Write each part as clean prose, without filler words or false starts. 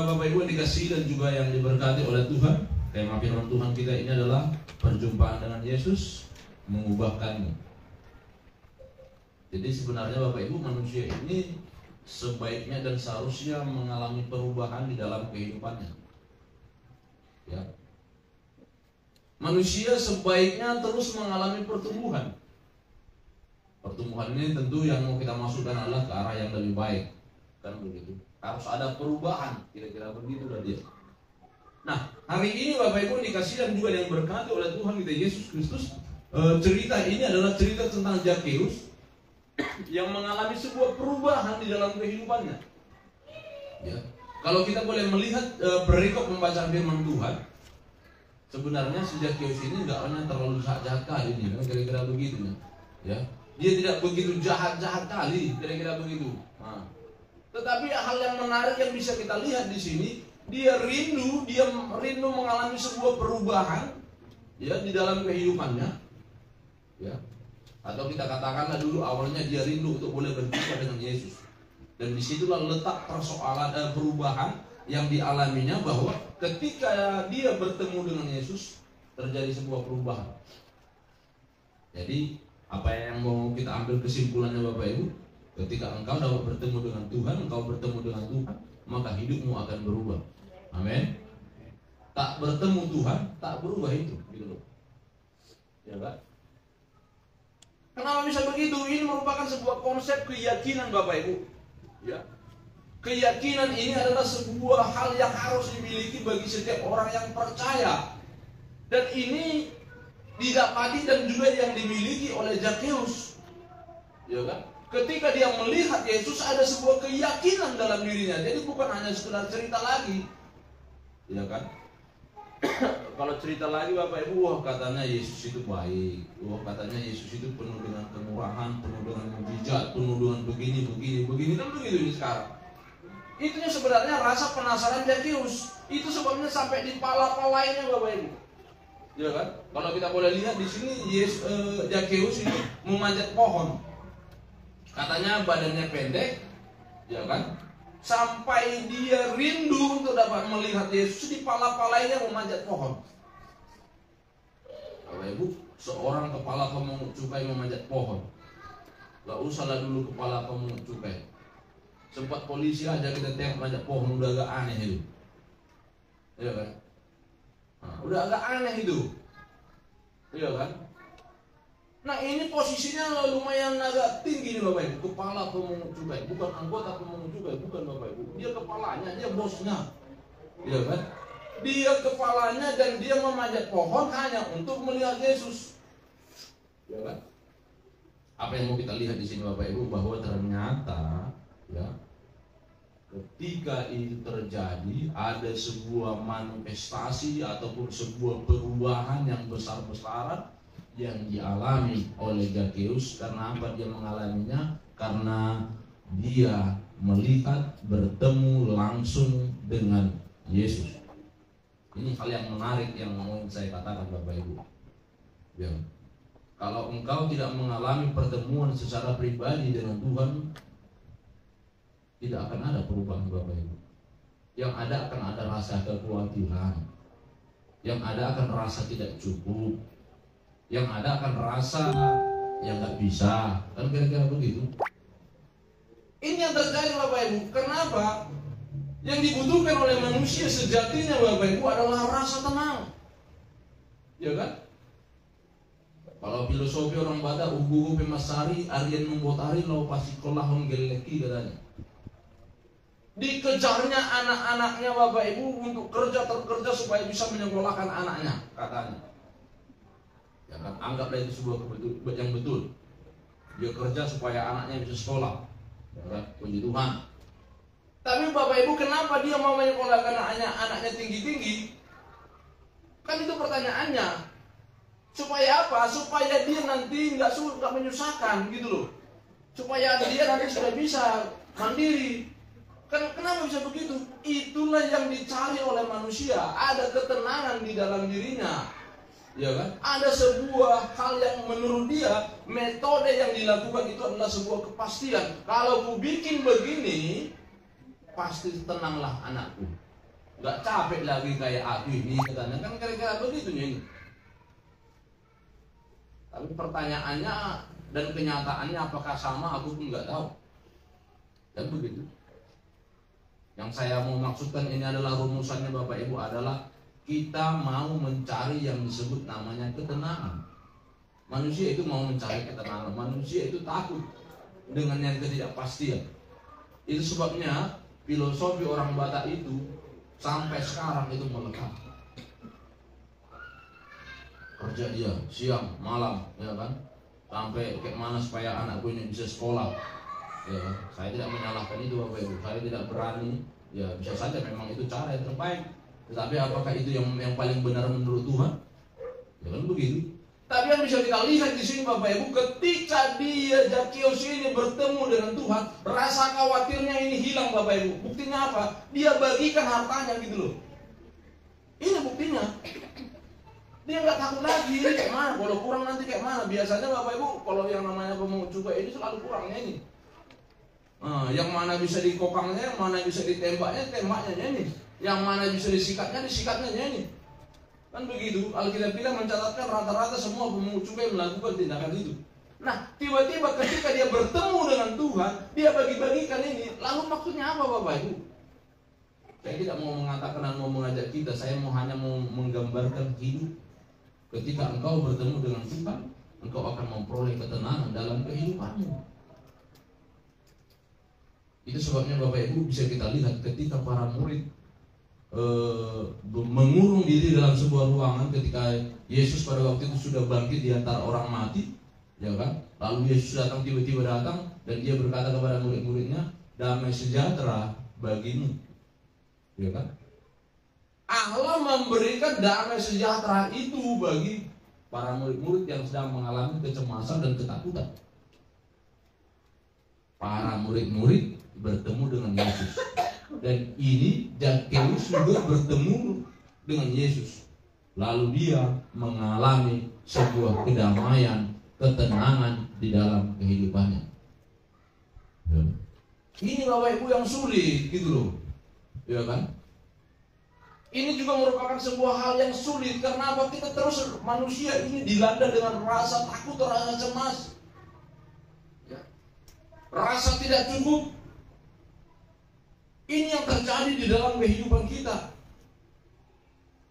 Bapak Ibu yang dikasihi dan juga yang diberkati oleh Tuhan, tema firman Tuhan kita ini adalah perjumpaan dengan Yesus mengubahkanmu. Jadi sebenarnya Bapak Ibu, manusia ini sebaiknya dan seharusnya mengalami perubahan di dalam kehidupannya. Ya. Manusia sebaiknya terus mengalami pertumbuhan. Pertumbuhan ini tentu yang mau kita masukkan adalah ke arah yang lebih baik, kan begitu. Harus ada perubahan, kira-kira begitu lah dia. Nah, hari ini Bapak Ibu dikasih dan juga yang berkati oleh Tuhan kita Yesus Kristus. Cerita ini adalah cerita tentang Zakheus yang mengalami sebuah perubahan di dalam kehidupannya. Ya. Kalau kita boleh melihat perikop pembacaan firman Tuhan, sebenarnya si Zakheus ini nggak hanya terlalu jahat kali ini, kira-kira begitu ya. Dia tidak begitu jahat kali, kira-kira begitu. Nah, tetapi hal yang menarik yang bisa kita lihat di sini, dia rindu mengalami sebuah perubahan ya di dalam kehidupannya. Ya. Atau kita katakanlah dulu awalnya dia rindu untuk boleh berjumpa dengan Yesus. Dan disitulah letak persoalan perubahan yang dialaminya, bahwa ketika dia bertemu dengan Yesus terjadi sebuah perubahan. Jadi apa yang mau kita ambil kesimpulannya Bapak Ibu? Ketika engkau dapat bertemu dengan Tuhan, engkau bertemu dengan Tuhan, maka hidupmu akan berubah. Amin. Tak bertemu Tuhan, tak berubah itu, gitu loh. Ya kan? Kenapa bisa begitu? Ini merupakan sebuah konsep keyakinan Bapak Ibu. Ya. Keyakinan ini adalah sebuah hal yang harus dimiliki bagi setiap orang yang percaya. Dan ini didapati dan juga yang dimiliki oleh Zakheus. Ya kan? Ketika dia melihat Yesus, ada sebuah keyakinan dalam dirinya. Jadi bukan hanya sekedar cerita lagi. Ya kan? Kalau cerita lagi Bapak Ibu, wah katanya Yesus itu baik. Wah katanya Yesus itu penuh dengan kemurahan, penuh dengan mujizat, penuh dengan begini. Kan begitu ini sekarang. Itunya sebenarnya rasa penasaran Zakheus. Itu sebabnya sampai di pala-palainya Bapak Ibu. Ya kan? Kalau kita boleh lihat di sini, Zakheus ini memanjat pohon. Katanya badannya pendek, ya kan? Sampai dia rindu untuk dapat melihat Yesus, di pala-palainya memanjat pohon. Bapak Ibu, seorang kepala pemungut cukai memanjat pohon. Gak usahlah dulu kepala pemungut cukai. Sempat polisi aja kita tengok manjat pohon, udah agak aneh itu. Ya kan? Nah, udah agak aneh itu. Iya kan? Nah ini posisinya lumayan agak tinggi nih Bapak Ibu. Kepala pemungut cukai, bukan anggota pemungut cukai, bukan Bapak Ibu. Dia kepalanya, dia bosnya. Iya kan? Dia kepalanya dan dia memanjat pohon hanya untuk melihat Yesus. Iya kan? Apa yang mau kita lihat di sini Bapak Ibu, bahwa ternyata ya, ketika itu terjadi, ada sebuah manifestasi ataupun sebuah perubahan yang besar-besaran yang dialami oleh Zakheus. Karena apa dia mengalaminya? Karena dia melihat, bertemu langsung dengan Yesus. Ini hal yang menarik yang mau saya katakan Bapak Ibu. Ya. Kalau engkau tidak mengalami pertemuan secara pribadi dengan Tuhan, tidak akan ada perubahan Bapak Ibu. Yang ada akan ada rasa kekhawatiran. Yang ada akan rasa tidak cukup. Yang ada akan rasa yang nggak bisa. Kan kira-kira begitu. Ini yang terjadi Bapak Ibu. Kenapa? Yang dibutuhkan oleh manusia sejatinya Bapak Ibu adalah rasa tenang. Ya kan? Kalau filosofi orang Batak, ugu pemasari, arian membotari, lau pasti kolahon geleki katanya. Dikejarnya anak-anaknya Bapak Ibu untuk kerja supaya bisa menyekolahkan anaknya, katanya. Ya kan? Anggaplah itu sebuah yang betul. Dia kerja supaya anaknya bisa sekolah. Ya kan? Puji Tuhan. Tapi Bapak Ibu, kenapa dia mau menyekolahkan anaknya tinggi-tinggi? Kan itu pertanyaannya. Supaya apa? Supaya dia nanti nggak menyusahkan gitu loh. Supaya dia nanti sudah bisa mandiri. Kenapa bisa begitu? Itulah yang dicari oleh manusia. Ada ketenangan di dalam dirinya. Ya kan? Ada sebuah hal yang menurut dia, metode yang dilakukan itu adalah sebuah kepastian. Kalau ku bikin begini, pasti tenanglah anakku. Nggak capek lagi kayak aku ini, katanya kan kira-kira begitu ini. Tapi pertanyaannya dan kenyataannya apakah sama, aku pun nggak tahu. Dan begitu. Yang saya mau maksudkan ini adalah rumusannya Bapak Ibu adalah kita mau mencari yang disebut namanya ketenangan. Manusia itu mau mencari ketenangan. Manusia itu takut dengan yang ketidakpastian. Itu sebabnya filosofi orang Batak itu sampai sekarang itu melekat. Kerja dia siang malam, ya kan? Sampai kayak mana supaya anakku ini bisa sekolah. Ya, saya tidak menyalahkan itu Bapak Ibu. Saya tidak berani. Ya bisa saja memang itu cara yang terbaik. Tetapi apakah itu yang paling benar menurut Tuhan? Ya kan begitu. Tapi yang bisa kita lihat di sini Bapak Ibu, ketika dia Zakheus ini bertemu dengan Tuhan, rasa khawatirnya ini hilang Bapak Ibu. Buktinya apa? Dia bagikan hartanya gitu loh. Ini buktinya. Dia nggak takut lagi, ini kayak mana? Kalau kurang nanti kayak mana? Biasanya Bapak Ibu, kalau yang namanya pemungut cukai ini selalu kurangnya ini. Yang mana bisa dikokangnya, yang mana bisa ditembaknya, tembaknya ini. Yang mana bisa disikatnya, disikatnya ini. Kan begitu, Alkitab bilang mencatatkan rata-rata semua pemungut cukai melakukan tindakan itu. Nah, tiba-tiba ketika dia bertemu dengan Tuhan, dia bagi-bagikan ini. Lalu maksudnya apa Bapak Ibu? Saya tidak mau mengatakan dan mau mengajak kita, saya hanya mau menggambarkan hidup. Ketika engkau bertemu dengan Tuhan, engkau akan memperoleh ketenangan dalam kehidupanmu. Itu sebabnya Bapak Ibu bisa kita lihat ketika para murid mengurung diri dalam sebuah ruangan ketika Yesus pada waktu itu sudah bangkit di antara orang mati, ya kan? Lalu Yesus datang, tiba-tiba datang dan dia berkata kepada murid-muridnya, damai sejahtera bagimu, ya kan? Allah memberikan damai sejahtera itu bagi para murid-murid yang sedang mengalami kecemasan dan ketakutan. Para murid-murid bertemu dengan Yesus. Dan ini Zakheus juga bertemu dengan Yesus. Lalu dia mengalami sebuah kedamaian, ketenangan di dalam kehidupannya. Ini Bapak Ibu yang sulit gitu loh, ya kan? Ini juga merupakan sebuah hal yang sulit. Karena apa? Kita terus manusia ini dilanda dengan rasa takut, rasa cemas, ya. Rasa tidak cukup. Ini yang terjadi di dalam kehidupan kita.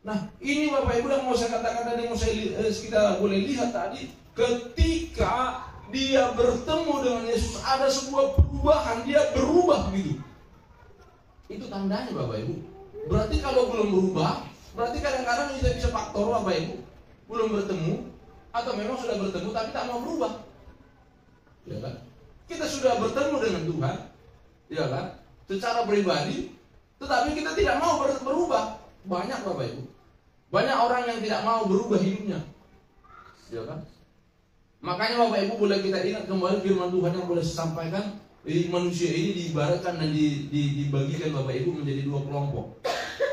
Nah, ini Bapak Ibu yang mau saya katakan tadi, yang mau kita boleh lihat tadi, ketika dia bertemu dengan Yesus ada sebuah perubahan, dia berubah gitu. Itu tandanya Bapak Ibu. Berarti kalau belum berubah, berarti kadang-kadang kita bisa faktor Bapak Ibu belum bertemu atau memang sudah bertemu tapi tak mau berubah. Ya kan? Kita sudah bertemu dengan Tuhan, ya kan? Secara pribadi, tetapi kita tidak mau berubah. Banyak Bapak Ibu, banyak orang yang tidak mau berubah hidupnya, ya kan? Makanya Bapak Ibu boleh kita ingat kembali firman Tuhan yang boleh saya sampaikan. Manusia ini diibaratkan dan dibagikan Bapak Ibu menjadi dua kelompok,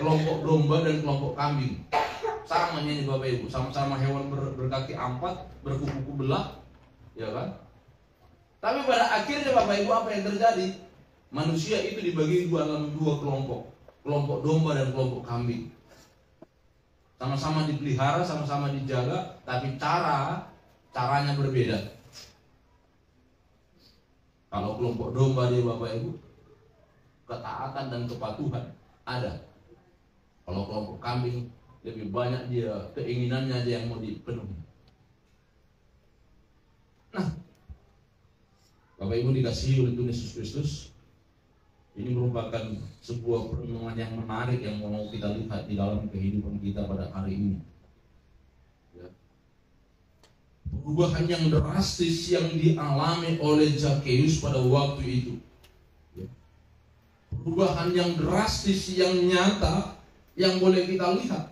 kelompok domba dan kelompok kambing. Sama ini Bapak Ibu, sama-sama hewan berkaki empat, berkuku belah, ya kan? Tapi pada akhirnya Bapak Ibu apa yang terjadi? Manusia itu dibagi dalam dua kelompok, kelompok domba dan kelompok kambing. Sama-sama dipelihara, sama-sama dijaga, tapi caranya berbeda. Kalau kelompok domba dia Bapak Ibu, ketaatan dan kepatuhan ada. Kalau kelompok kambing lebih banyak dia keinginannya dia yang mau dipenuhi. Nah, Bapak Ibu dikasihi oleh Tuhan Yesus Kristus, ini merupakan sebuah perenungan yang menarik yang mau kita lihat di dalam kehidupan kita pada hari ini. Ya. Perubahan yang drastis yang dialami oleh Zakheus pada waktu itu. Ya. Perubahan yang drastis yang nyata yang boleh kita lihat.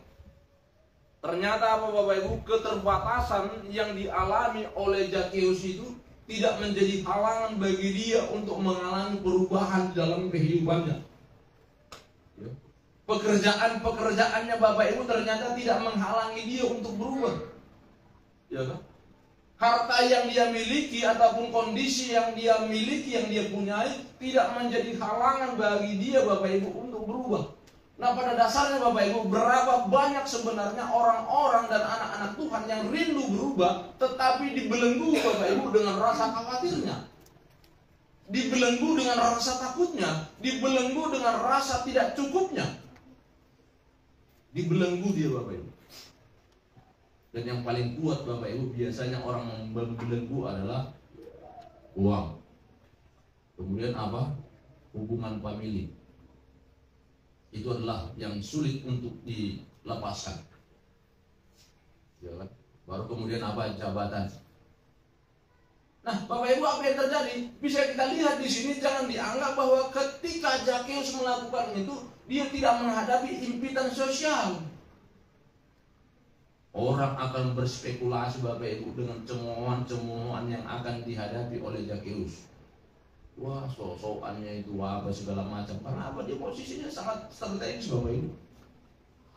Ternyata apa Bapak Ibu? Keterbatasan yang dialami oleh Zakheus itu tidak menjadi halangan bagi dia untuk mengalami perubahan dalam kehidupannya. Ya. Pekerjaannya Bapak Ibu ternyata tidak menghalangi dia untuk berubah. Ya kan? Harta yang dia miliki ataupun kondisi yang dia miliki, yang dia punyai, tidak menjadi halangan bagi dia, Bapak Ibu, untuk berubah. Nah, pada dasarnya Bapak Ibu, berapa banyak sebenarnya orang-orang dan anak-anak Tuhan yang rindu berubah, tetapi dibelenggu Bapak Ibu dengan rasa khawatirnya, dibelenggu dengan rasa takutnya, dibelenggu dengan rasa tidak cukupnya, dibelenggu dia Bapak Ibu. Dan yang paling kuat Bapak Ibu, biasanya orang membelenggu adalah uang. Kemudian apa? Hubungan famili. Itu adalah yang sulit untuk dilepaskan. Ya kan? Baru kemudian apa? Jabatan. Nah, Bapak Ibu, apa yang terjadi? Bisa kita lihat di sini, jangan dianggap bahwa ketika Zakheus melakukan itu, dia tidak menghadapi impitan sosial. Orang akan berspekulasi Bapak Ibu dengan cemoohan-cemoohan yang akan dihadapi oleh Zakheus. Wah, sok-sokannya itu apa segala macam. Karena apa? Dia posisinya sangat strategis Bapak Ibu.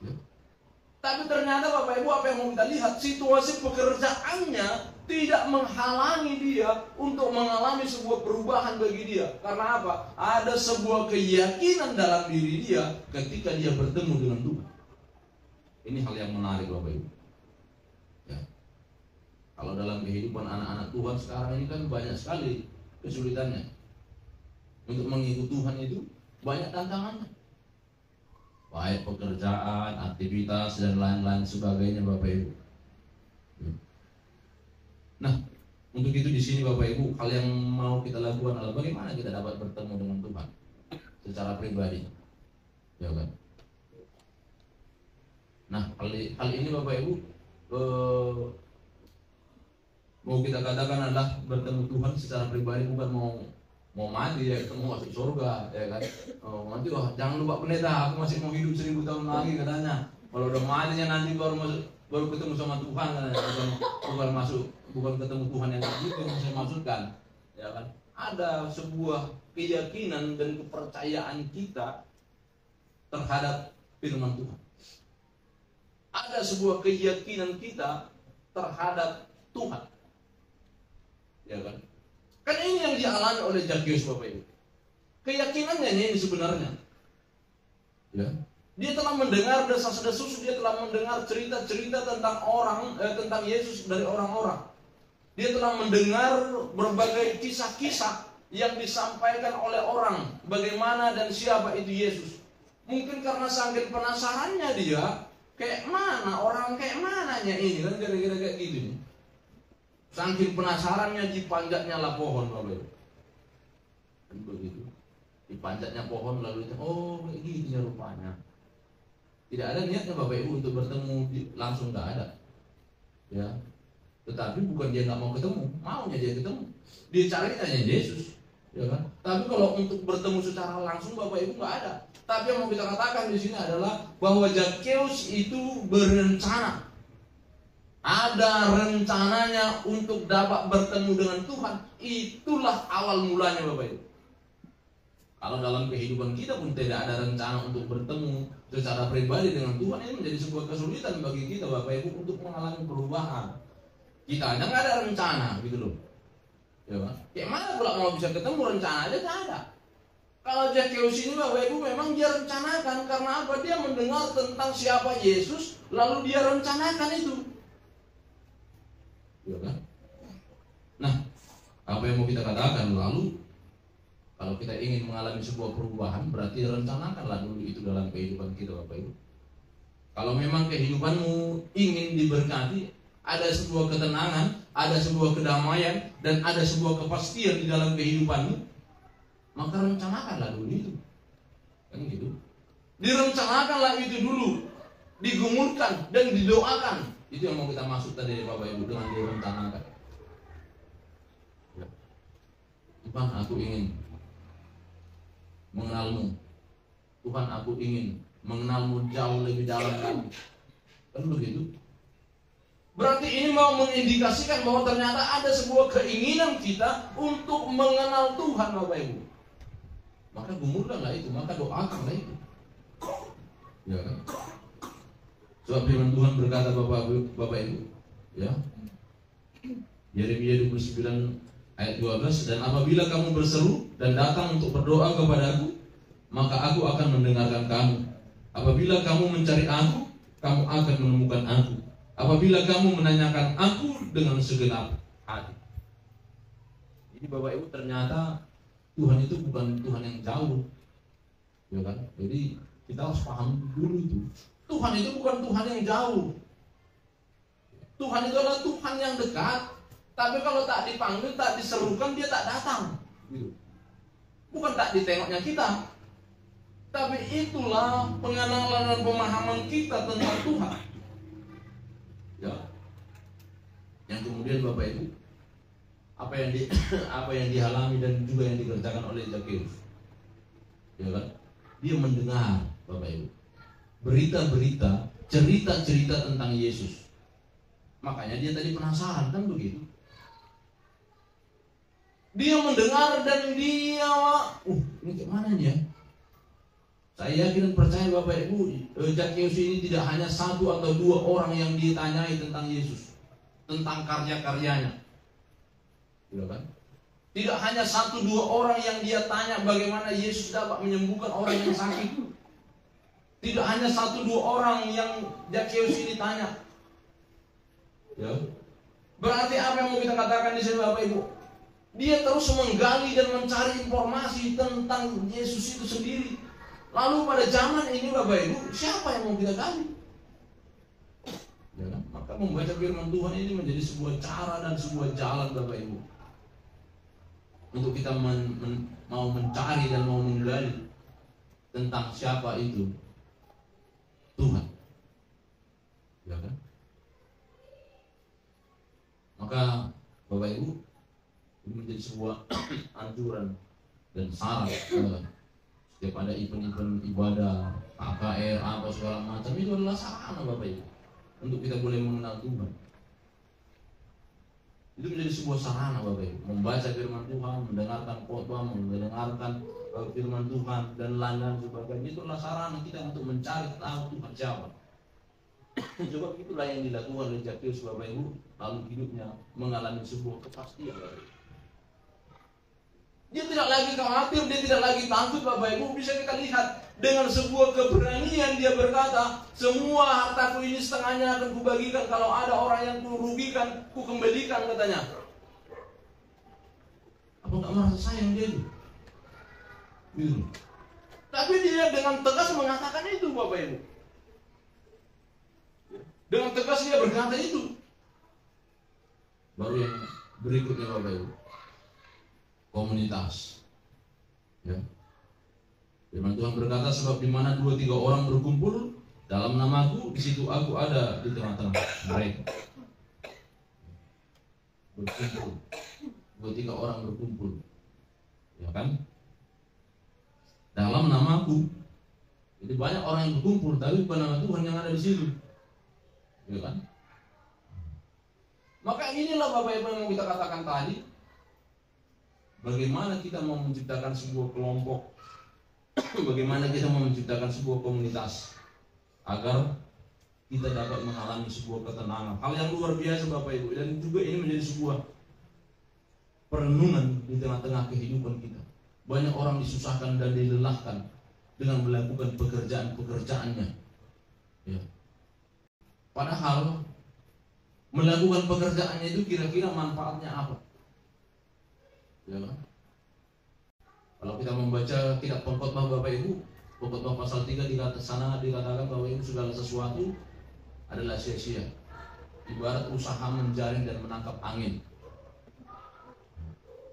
Ya. Tapi ternyata Bapak Ibu, apa yang mau kita lihat, situasi pekerjaannya tidak menghalangi dia untuk mengalami sebuah perubahan bagi dia. Karena apa? Ada sebuah keyakinan dalam diri dia ketika dia bertemu dengan Tuhan. Ini hal yang menarik Bapak Ibu. Ya. Kalau dalam kehidupan anak-anak Tuhan sekarang ini kan banyak sekali kesulitannya. Untuk mengikuti Tuhan itu banyak tantangannya. Baik pekerjaan, aktivitas, dan lain-lain sebagainya Bapak Ibu. Nah, untuk itu di sini Bapak Ibu, hal yang mau kita lakukan adalah bagaimana kita dapat bertemu dengan Tuhan secara pribadi. Ya kan? Nah, hal ini Bapak Ibu mau kita katakan adalah bertemu Tuhan secara pribadi, bukan mau mati ya, ketemu masuk surga ya kan. Nanti jangan lupa pendeta, aku masih mau hidup 1000 tahun lagi katanya. Kalau udah matinya nanti baru ketemu sama Tuhan katanya. Bukan ketemu Tuhan yang begitu yang saya maksudkan ya kan. Ada sebuah keyakinan dan kepercayaan kita terhadap firman Tuhan. Ada sebuah keyakinan kita terhadap Tuhan ya kan. Kan ini yang dialami oleh Zakheus Bapak Ibu. Keyakinannya ini sebenarnya. Ya. Dia telah mendengar desas-desus, dia telah mendengar cerita-cerita tentang Yesus dari orang-orang. Dia telah mendengar berbagai kisah-kisah yang disampaikan oleh orang, bagaimana dan siapa itu Yesus. Mungkin karena saking penasarannya dia, kayak mana orang, kayak mananya ini kan, kira-kira kayak gitu nih. Saking penasarannya dipanjatnya lah pohon Bapak Ibu. Kan begitu. Dipanjatnya pohon lalu oh kayak gitu ya rupanya. Tidak ada niatnya Bapak Ibu untuk bertemu langsung, nggak ada. Ya. Tetapi bukan dia nggak mau ketemu, maunya dia ketemu. Dia cari tanya Yesus, ya kan? Tapi kalau untuk bertemu secara langsung Bapak Ibu nggak ada. Tapi yang mau kita katakan di sini adalah bahwa Zakheus itu berencana. Ada rencananya untuk dapat bertemu dengan Tuhan. Itulah awal mulanya Bapak Ibu. Kalau dalam kehidupan kita pun tidak ada rencana untuk bertemu secara pribadi dengan Tuhan, ini menjadi sebuah kesulitan bagi kita Bapak Ibu untuk mengalami perubahan. Kita hanya nggak ada rencana gitu loh. Ya kan? Kayak mana pula mau bisa ketemu, rencana aja nggak ada. Kalau Zakheus ini Bapak Ibu memang dia rencanakan. Karena apa? Dia mendengar tentang siapa Yesus, lalu dia rencanakan itu. Ya kan? Nah, apa yang mau kita katakan? Lalu kalau kita ingin mengalami sebuah perubahan, berarti rencanakanlah dulu itu dalam kehidupan kita Bapak Ibu. Kalau memang kehidupanmu ingin diberkati, ada sebuah ketenangan, ada sebuah kedamaian, dan ada sebuah kepastian di dalam kehidupanmu, maka rencanakanlah dulu itu. Kan gitu. Direncanakanlah itu dulu, digumulkan dan didoakan. Itu yang mau kita maksud tadi Bapak Ibu dengan direncanakan. Ya. Tuhan, aku ingin mengenalmu. Tuhan, aku ingin mengenalmu jauh lebih dalam lagi. Kan begitu. Berarti ini mau mengindikasikan bahwa ternyata ada sebuah keinginan kita untuk mengenal Tuhan Bapak Ibu. Maka gumulkanlah itu, maka doakanlah itu. Ya kan? Sebab firman Tuhan berkata Bapak Ibu, ya. Yeremia 29 ayat 12, dan apabila kamu berseru dan datang untuk berdoa kepadaku, maka aku akan mendengarkan kamu. Apabila kamu mencari aku, kamu akan menemukan aku. Apabila kamu menanyakan aku dengan segenap hati. Jadi Bapak Ibu, ternyata Tuhan itu bukan Tuhan yang jauh, ya kan? Jadi kita harus paham dulu itu. Tuhan itu bukan Tuhan yang jauh. Tuhan itu adalah Tuhan yang dekat. Tapi kalau tak dipanggil, tak diserukan, dia tak datang. Bukan tak ditengoknya kita, tapi itulah pengenalan dan pemahaman kita tentang Tuhan. Ya, yang kemudian Bapak Ibu, apa yang dialami dan juga yang dikerjakan oleh Zakheus, ya kan? Dia mendengar, Bapak Ibu, berita-berita, cerita-cerita tentang Yesus. Makanya dia tadi penasaran, kan begitu? Dia mendengar dan dia, ini gimana nih ya? Saya yakin dan percaya Bapak Ibu, Zakheus ini tidak hanya satu atau dua orang yang ditanyai tentang Yesus, tentang karya-karyanya, ya kan? Tidak hanya satu dua orang yang dia tanya bagaimana Yesus dapat menyembuhkan orang yang sakit. Tidak hanya satu dua orang yang Zakheus ini tanya. Ya. Berarti apa yang mau kita katakan di sini Bapak Ibu? Dia terus menggali dan mencari informasi tentang Yesus itu sendiri. Lalu pada zaman ini Bapak Ibu, siapa yang mau kita gali? Ya kan? Maka membaca firman Tuhan ini menjadi sebuah cara dan sebuah jalan Bapak Ibu, untuk kita mau mencari dan mau menggali tentang siapa itu Tuhan. Ya kan? Maka Bapak Ibu, ini menjadi sebuah anjuran dan saran. Setiap ada event-event ibadah, KKR, apa segala macam, itu adalah sarana Bapak Ibu untuk kita boleh mengenal Tuhan. Itu menjadi sebuah sarana Bapak Ibu, membaca firman Tuhan, mendengarkan khotbah, mendengarkan firman Tuhan dan lain-lain sebagainya. Itu adalah sarana kita untuk mencari tahu Tuhan siapa. Coba itulah yang dilakukan oleh Zakheus Bapak Ibu, lalu hidupnya mengalami sebuah kepastian Bapak Ibu. Dia tidak lagi khawatir, dia tidak lagi takut Bapak Ibu. Bisa kita lihat dengan sebuah keberanian dia berkata, semua hartaku ini setengahnya akan kubagikan. Kalau ada orang yang kurugikan, ku kembalikan, katanya. Apa enggak merasa sayang dia itu? Gitu. Tapi dia dengan tegas mengatakan itu Bapak Ibu. Dengan tegas dia berkata itu. Baru yang berikutnya Bapak Ibu, komunitas. Ya. Firman Tuhan berkata, sebab di mana 2-3 orang berkumpul dalam namaku, di situ aku ada di tengah-tengah mereka. Berkumpul, 2-3 orang berkumpul, ya kan? Dalam namaku. Jadi banyak orang yang berkumpul, tapi bukan nama Tuhan yang ada di situ, ya kan? Maka inilah Bapak Ibu yang mau kita katakan tadi. Bagaimana kita mau menciptakan sebuah kelompok, bagaimana kita mau menciptakan sebuah komunitas agar kita dapat mengalami sebuah ketenangan. Hal yang luar biasa Bapak Ibu, dan juga ini menjadi sebuah perenungan di tengah-tengah kehidupan kita. Banyak orang disusahkan dan dilelahkan dengan melakukan pekerjaan-pekerjaannya, ya. Padahal melakukan pekerjaannya itu kira-kira manfaatnya apa? Ya kan? Kalau kita membaca kitab Pengkhotbah Bapak Ibu, Pengkhotbah pasal 3 dikatakan bahwa itu segala sesuatu adalah sia-sia, ibarat usaha menjaring dan menangkap angin.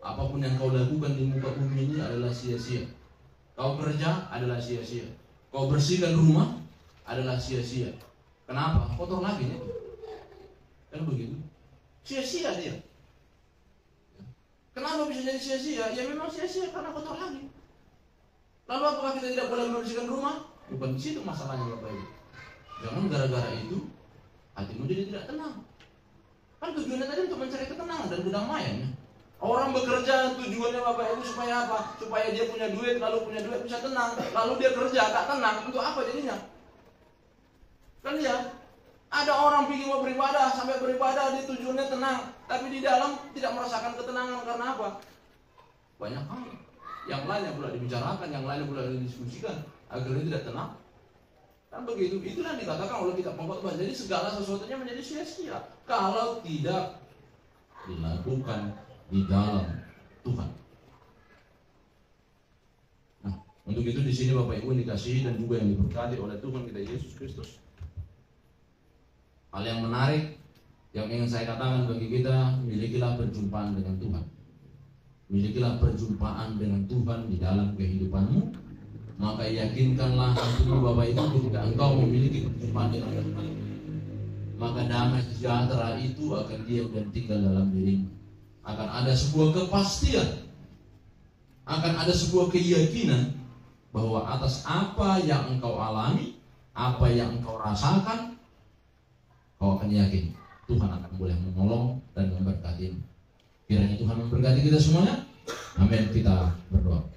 Apapun yang kau lakukan di muka bumi ini adalah sia-sia. Kau kerja adalah sia-sia. Kau bersihkan rumah adalah sia-sia. Kenapa? Kotor lagi nih. Kan begitu. Sia-sia dia. Kenapa bisa jadi sia-sia? Ya memang sia-sia karena kotor lagi. Lalu apakah kita tidak boleh membersihkan rumah? Bukan di situ masalahnya Bapak Ibu. Jangan gara-gara itu hatimu jadi tidak tenang. Kan tujuannya tadi untuk mencari ketenangan dan kedamaian. Orang bekerja tujuannya Bapak Ibu supaya apa? Supaya dia punya duit, lalu punya duit bisa tenang. Lalu dia kerja tak tenang, untuk apa jadinya? Kan ya, Ada orang pergi mau beribadah, sampai beribadah di tujuannya tenang, tapi di dalam tidak merasakan ketenangan. Karena apa? Banyak hal. Yang lainnya pula dibicarakan, yang lainnya pula didiskusikan, akhirnya tidak tenang. Kan begitu. Itulah yang dikatakan oleh kitab Pengkhotbah. Jadi segala sesuatunya menjadi sia-sia kalau tidak dilakukan di dalam Tuhan. Nah, untuk itu di sini Bapak Ibu yang dikasihi dan juga yang diberkati oleh Tuhan kita Yesus Kristus. Hal yang menarik yang ingin saya katakan bagi kita, milikilah perjumpaan dengan Tuhan. Milikilah perjumpaan dengan Tuhan di dalam kehidupanmu. Maka yakinkanlah hatimu Bapak Ibu, ketika engkau memiliki perjumpaan dengan Tuhan, maka damai sejahtera itu akan diam dan tinggal dalam dirimu. Akan ada sebuah kepastian, akan ada sebuah keyakinan bahwa atas apa yang engkau alami, apa yang engkau rasakan, kau akan yakin Tuhan akan boleh menolong dan memberkati. Kiranya Tuhan memberkati kita semuanya. Amin. Kita berdoa.